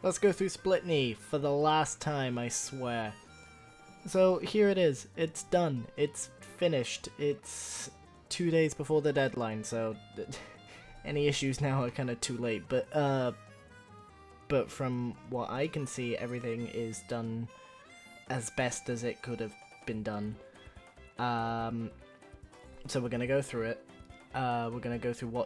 Let's go through Splitt for the last time, I swear. So here it is. It's done. It's finished. It's 2 days before the deadline, so any issues now are kind of too late. But from what I can see, everything is done as best as it could have been done. So we're gonna go through it. We're gonna go through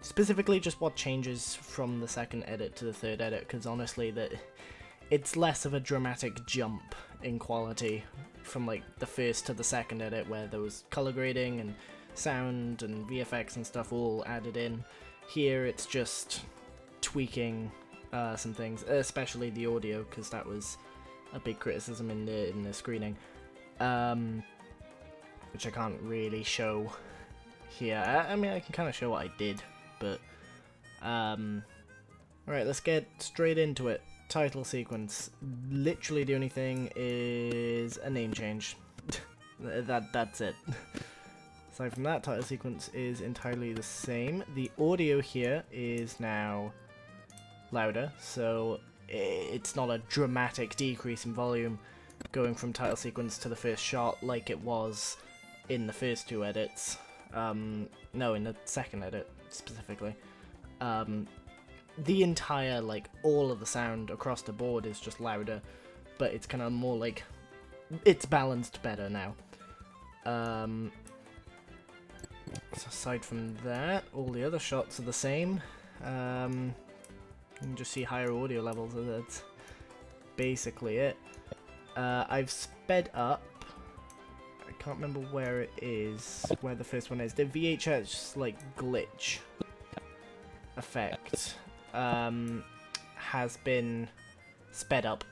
specifically just what changes from the second edit to the third edit, because honestly, it's less of a dramatic jump in quality from like the first to the second edit, where there was color grading and sound and VFX and stuff all added in. Here it's just tweaking some things, especially the audio, because that was a big criticism in the screening, which I can't really show here. I mean, I can kind of show what I did, but alright, let's get straight into it. Title sequence. Literally the only thing is a name change. That's it. Aside from that, title sequence is entirely the same. The audio here is now louder, so it's not a dramatic decrease in volume going from title sequence to the first shot like it was in the first two edits. No, in the second edit specifically. The entire, like, all of the sound across the board is just louder, but it's kind of more like, it's balanced better now. So aside from that, all the other shots are the same. You can just see higher audio levels, and that's basically it. I've sped up, I can't remember where it is, where the first one is, the VHS, like, glitch effect has been sped up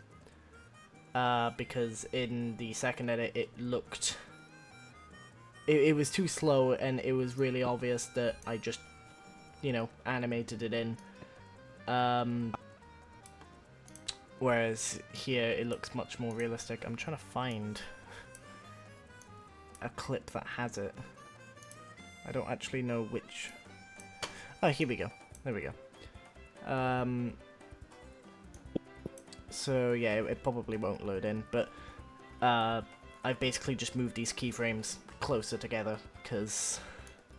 because in the second edit it was too slow, and it was really obvious that I just, you know, animated it in, whereas here it looks much more realistic. I'm trying to find a clip that has it. I don't actually know which. Oh, here we go. There we go. So yeah, it probably won't load in, but I've basically just moved these keyframes closer together because,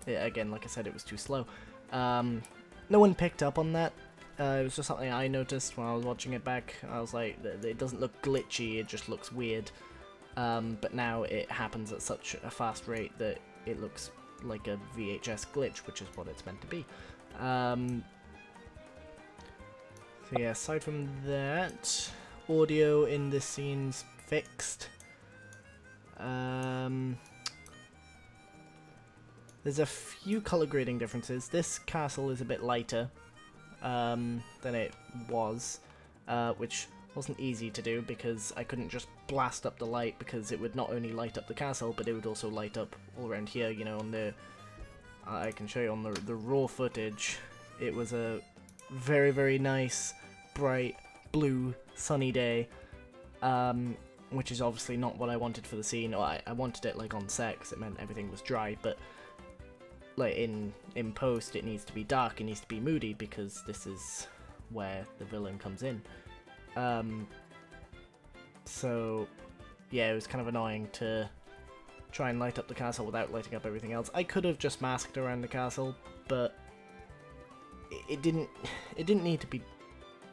again, like I said, it was too slow. No one picked up on that. It was just something I noticed when I was watching it back. I was like, it doesn't look glitchy, it just looks weird. But now it happens at such a fast rate that it looks like a VHS glitch, which is what it's meant to be. So yeah, aside from that, audio in this scene's fixed. There's a few color grading differences. This castle is a bit lighter than it was, which wasn't easy to do because I couldn't just blast up the light, because it would not only light up the castle, but it would also light up all around here, you know, on the... I can show you on the raw footage. It was a very, very nice, bright, blue, sunny day, which is obviously not what I wanted for the scene. Or I wanted it like on set, because it meant everything was dry, but like in post it needs to be dark, it needs to be moody, because this is where the villain comes in. So yeah, it was kind of annoying to try and light up the castle without lighting up everything else. I could have just masked around the castle, but it didn't need to be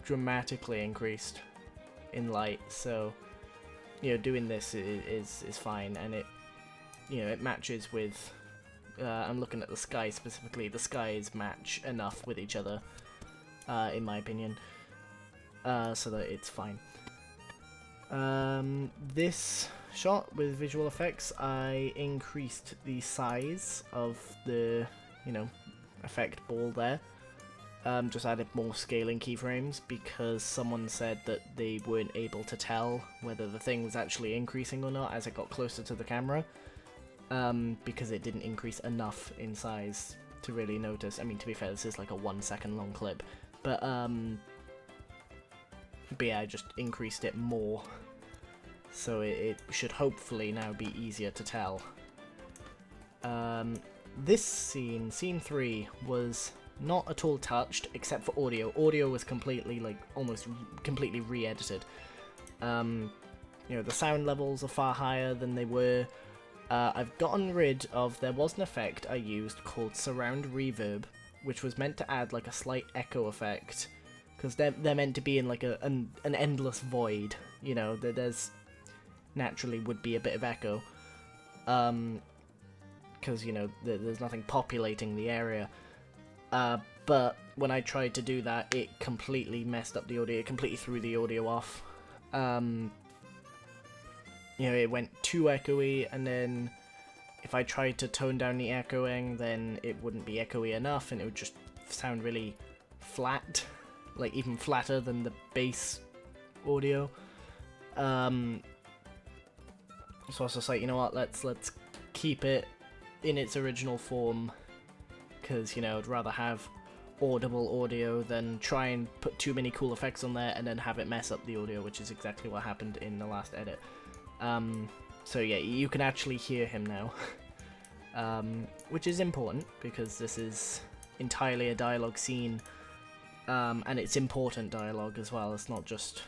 dramatically increased in light, so you know, doing this is fine, and it, you know, it matches with I'm looking at the sky specifically. The skies match enough with each other, in my opinion, so that it's fine. This shot with visual effects, I increased the size of the, you know, effect ball there. Just added more scaling keyframes because someone said that they weren't able to tell whether the thing was actually increasing or not as it got closer to the camera, because it didn't increase enough in size to really notice. I mean, to be fair, this is like a 1 second long clip, but yeah, I just increased it more, so it should hopefully now be easier to tell. This scene 3, was not at all touched, except for audio. Audio was completely, like, almost completely re-edited. You know, the sound levels are far higher than they were. I've gotten rid of, there was an effect I used called Surround Reverb, which was meant to add, like, a slight echo effect, because they're meant to be in, like, an endless void, you know, there's naturally would be a bit of echo, because, you know, there's nothing populating the area, but when I tried to do that, it completely messed up the audio, it completely threw the audio off. You know, it went too echoey, and then if I tried to tone down the echoing, then it wouldn't be echoey enough, and it would just sound really flat, like even flatter than the bass audio. So I was just like, you know what, let's keep it in its original form, because, you know, I'd rather have audible audio than try and put too many cool effects on there and then have it mess up the audio, which is exactly what happened in the last edit. So yeah, you can actually hear him now, which is important because this is entirely a dialogue scene, and it's important dialogue as well. It's not just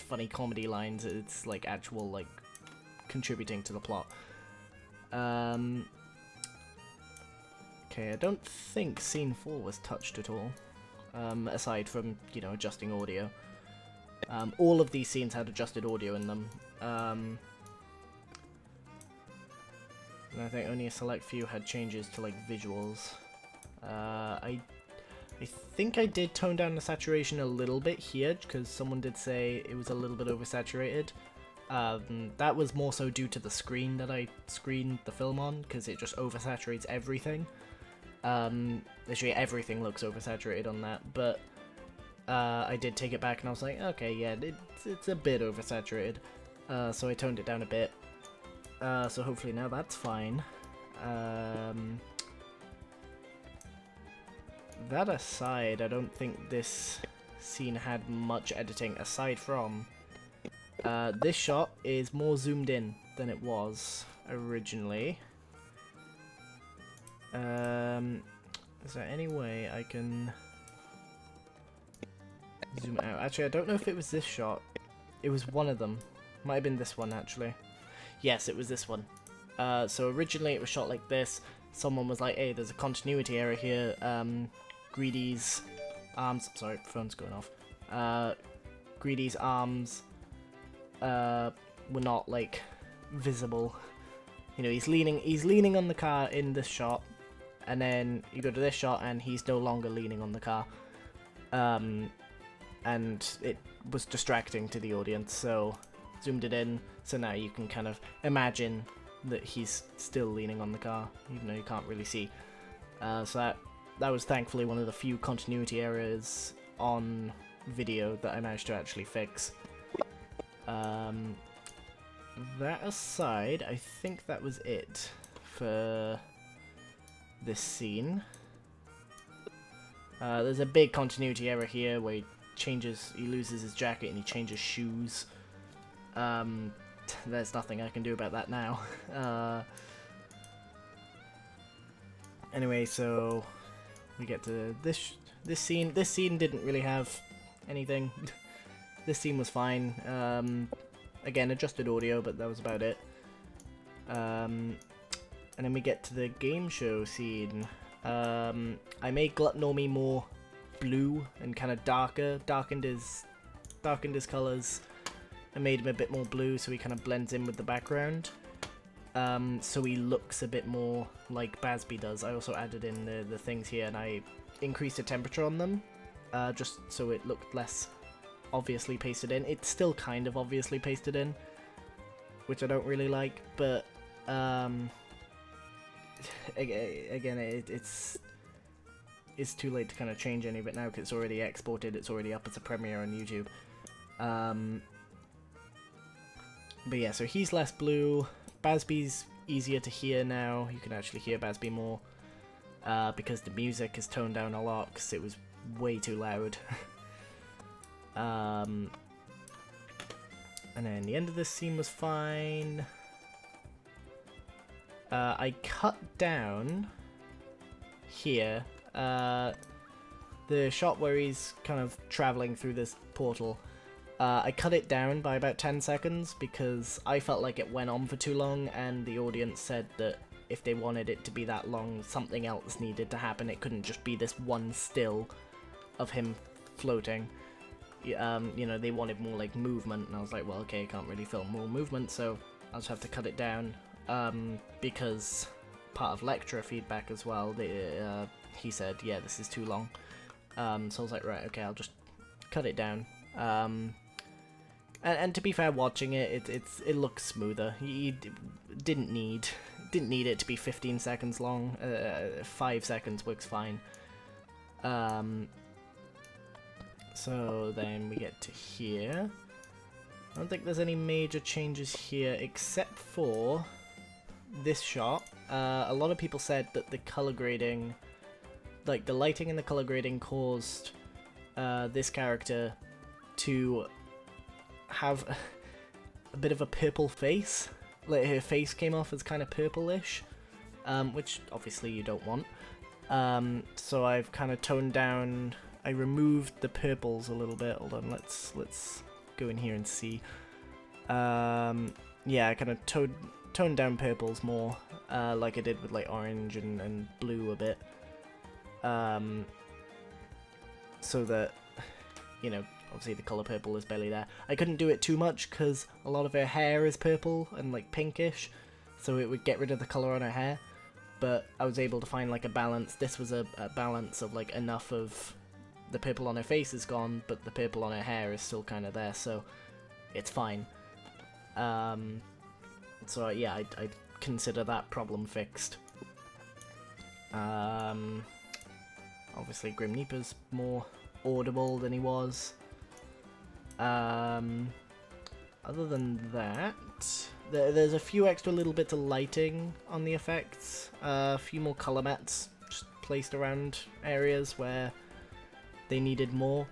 funny comedy lines. It's like actual, like, contributing to the plot. Okay, I don't think scene 4 was touched at all, aside from, you know, adjusting audio. All of these scenes had adjusted audio in them. And I think only a select few had changes to, like, visuals. I think I did tone down the saturation a little bit here, because someone did say it was a little bit oversaturated. That was more so due to the screen that I screened the film on, because it just oversaturates everything. Literally everything looks oversaturated on that, but I did take it back and I was like, okay, yeah, it's a bit oversaturated. So I toned it down a bit. So hopefully now that's fine. That aside, I don't think this scene had much editing aside from this shot is more zoomed in than it was originally. Is there any way I can zoom it out? Actually, I don't know if it was this shot. It was one of them. Might have been this one, actually. Yes, it was this one. So originally it was shot like this. Someone was like, hey, there's a continuity error here. Greedy's arms... Sorry, phone's going off. Greedy's arms were not, like, visible. You know, he's leaning on the car in this shot, and then you go to this shot and he's no longer leaning on the car. And it was distracting to the audience, so zoomed it in, so now you can kind of imagine that he's still leaning on the car, even though you can't really see. So that was thankfully one of the few continuity errors on video that I managed to actually fix. That aside, I think that was it for this scene. There's a big continuity error here where he loses his jacket and he changes shoes. There's nothing I can do about that now. Anyway, so we get to this scene. This scene didn't really have anything. This scene was fine. Again, adjusted audio, but that was about it. And then we get to the game show scene. I made Gluttony more blue and kind of darkened his colors, and made him a bit more blue, so he kind of blends in with the background. So he looks a bit more like Bazby does. I also added in the things here, and I increased the temperature on them, just so it looked less obviously pasted in. It's still kind of obviously pasted in, which I don't really like, but again, it's too late to kind of change any of it now because it's already exported, it's already up as a premiere on YouTube. But yeah, so he's less blue. Bazby's easier to hear now. You can actually hear Bazby more because the music is toned down a lot because it was way too loud. And then the end of this scene was fine. I cut down here The shot where he's kind of traveling through this portal, I cut it down by about 10 seconds because I felt like it went on for too long, and the audience said that if they wanted it to be that long, something else needed to happen. It couldn't just be this one still of him floating. You know, they wanted more like movement, and I was like, well, okay, I can't really film more movement, so I'll just have to cut it down. Because part of lecturer feedback as well, he said, yeah, this is too long. So I was like, right, okay, I'll just cut it down. And to be fair, watching it, it looks smoother. You didn't need it to be 15 seconds long. 5 seconds works fine. So then we get to here. I don't think there's any major changes here except for this shot. A lot of people said that the color grading, like the lighting and the color grading, caused this character to have a bit of a purple face. Like her face came off as kind of purplish, which obviously you don't want. So I've kind of toned down. I removed the purples a little bit. Hold on, let's go in here and see. Yeah, I kind of toned down purples more, like I did with like orange and blue a bit. So that, you know, obviously the colour purple is barely there. I couldn't do it too much because a lot of her hair is purple and like pinkish, so it would get rid of the colour on her hair. But I was able to find like a balance. This was a balance of like enough of the purple on her face is gone, but the purple on her hair is still kind of there, so it's fine. So yeah, I consider that problem fixed. Obviously Grim Reaper's more audible than he was. Other than that, there's a few extra little bits of lighting on the effects. A few more color mats just placed around areas where they needed more,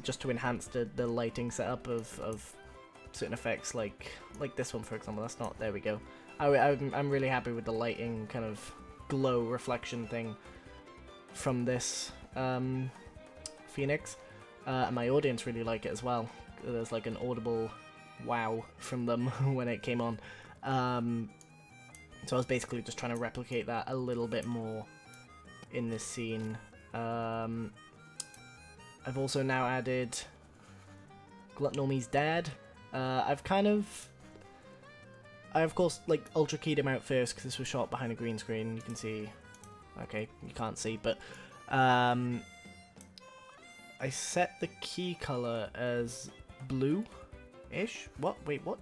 just to enhance the lighting setup of certain effects, like this one for example. That's not, there we go. I'm really happy with the lighting kind of glow reflection thing from this Phoenix, and my audience really like it as well. There's like an audible wow from them when it came on. So I was basically just trying to replicate that a little bit more in this scene. I've also now added Glutnormy's dad. I of course like ultra keyed him out first because this was shot behind a green screen. You can see, okay, you can't see, but I set the key color as blue-ish. What? Wait, what?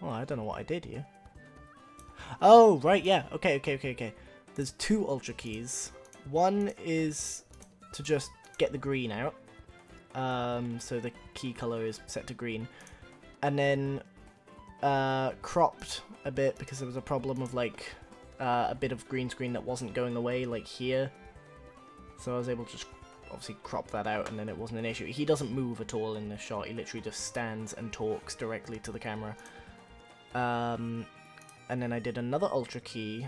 Oh, I don't know what I did here. Oh, right, yeah. Okay. There's two ultra keys. One is to just get the green out. So the key color is set to green. And then cropped a bit because there was a problem of like a bit of green screen that wasn't going away, like here. So I was able to just obviously crop that out, and then it wasn't an issue. He doesn't move at all in this shot. He literally just stands and talks directly to the camera. And then I did another ultra key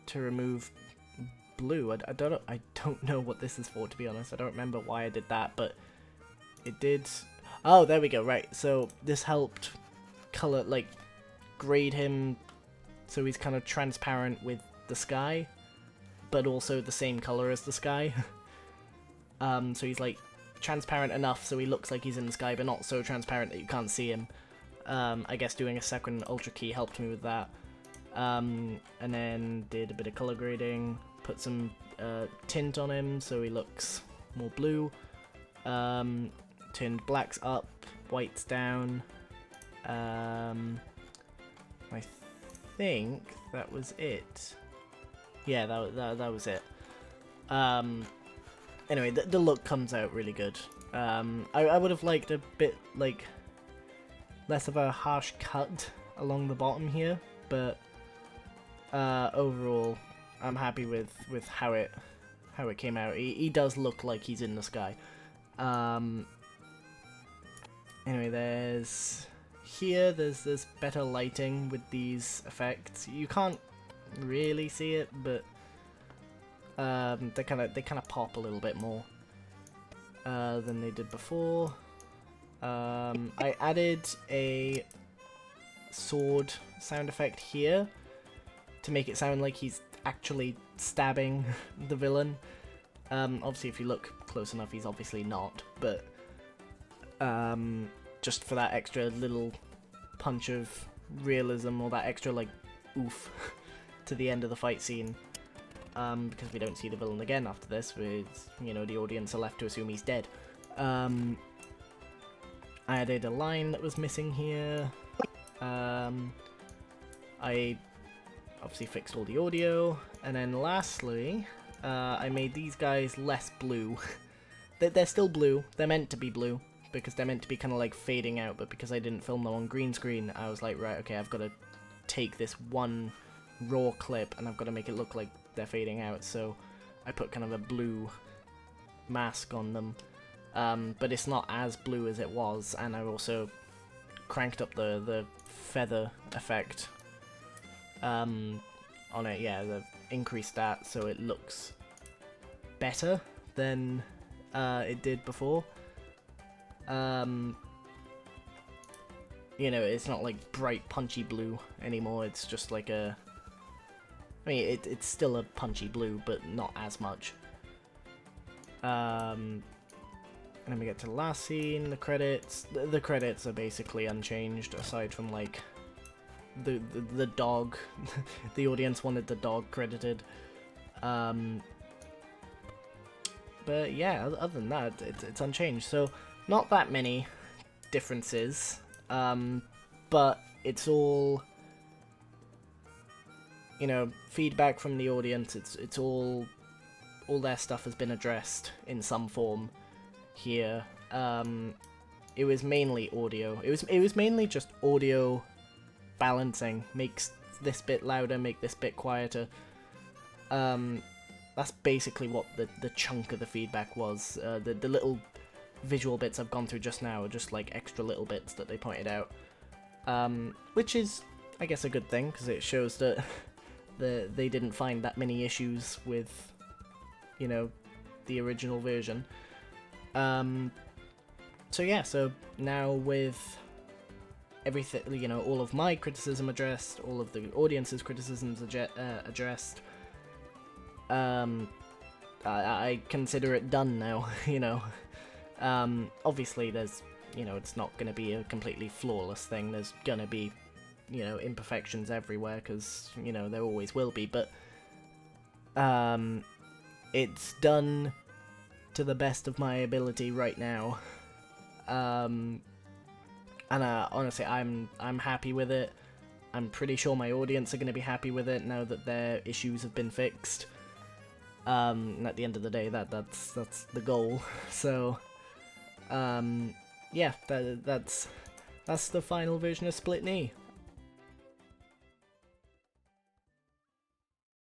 to remove blue. I don't know what this is for, to be honest. I don't remember why I did that, but it did. Oh, there we go. Right. So this helped color, like, grade him so he's kind of transparent with the sky, but also the same color as the sky. So he's like transparent enough so he looks like he's in the sky, but not so transparent that you can't see him. I guess doing a second ultra key helped me with that. And then did a bit of color grading, put some tint on him so he looks more blue. Turned blacks up, whites down. I think that was it. Yeah, that was it. Anyway, the look comes out really good. I would have liked a bit like less of a harsh cut along the bottom here, but overall I'm happy with how it came out. He does look like he's in the sky. Anyway, there's better lighting with these effects. You can't really see it, but They kind of pop a little bit more than they did before. I added a sword sound effect here to make it sound like he's actually stabbing the villain. Obviously, if you look close enough, he's obviously not, but just for that extra little punch of realism, or that extra, like, oof to the end of the fight scene, because we don't see the villain again after this, with, you know, the audience are left to assume he's dead. I added a line that was missing here. I obviously fixed all the audio, and then lastly, I made these guys less blue. They're still blue, they're meant to be blue, because they're meant to be kind of like fading out, but because I didn't film them on green screen, I was like, right, okay, I've got to take this one raw clip, and I've got to make it look like they're fading out, so I put kind of a blue mask on them, but it's not as blue as it was, and I also cranked up the feather effect on it. Yeah, they've increased that so it looks better than it did before. You know, it's not like bright punchy blue anymore, it's just like a... I mean, it's still a punchy blue, but not as much. And then we get to the last scene, the credits. The credits are basically unchanged, aside from, like, the dog. The audience wanted the dog credited. But yeah, other than that, it's unchanged. So, not that many differences, but it's all, you know, feedback from the audience. It's all their stuff has been addressed in some form here. It was mainly audio. It was mainly just audio balancing. Makes this bit louder, make this bit quieter. That's basically what the chunk of the feedback was. The little visual bits I've gone through just now are just like extra little bits that they pointed out, which is, I guess, a good thing, because it shows that they didn't find that many issues with, you know, the original version. So yeah, so now with everything, you know, all of my criticism addressed, all of the audience's criticisms addressed, I consider it done now, you know. Obviously there's, you know, it's not going to be a completely flawless thing, there's going to be, you know, imperfections everywhere, because, you know, there always will be, but it's done to the best of my ability right now, and honestly, I'm happy with it. I'm pretty sure my audience are going to be happy with it now that their issues have been fixed. And at the end of the day, that's the goal. So, yeah, that's the final version of Splitt Knee.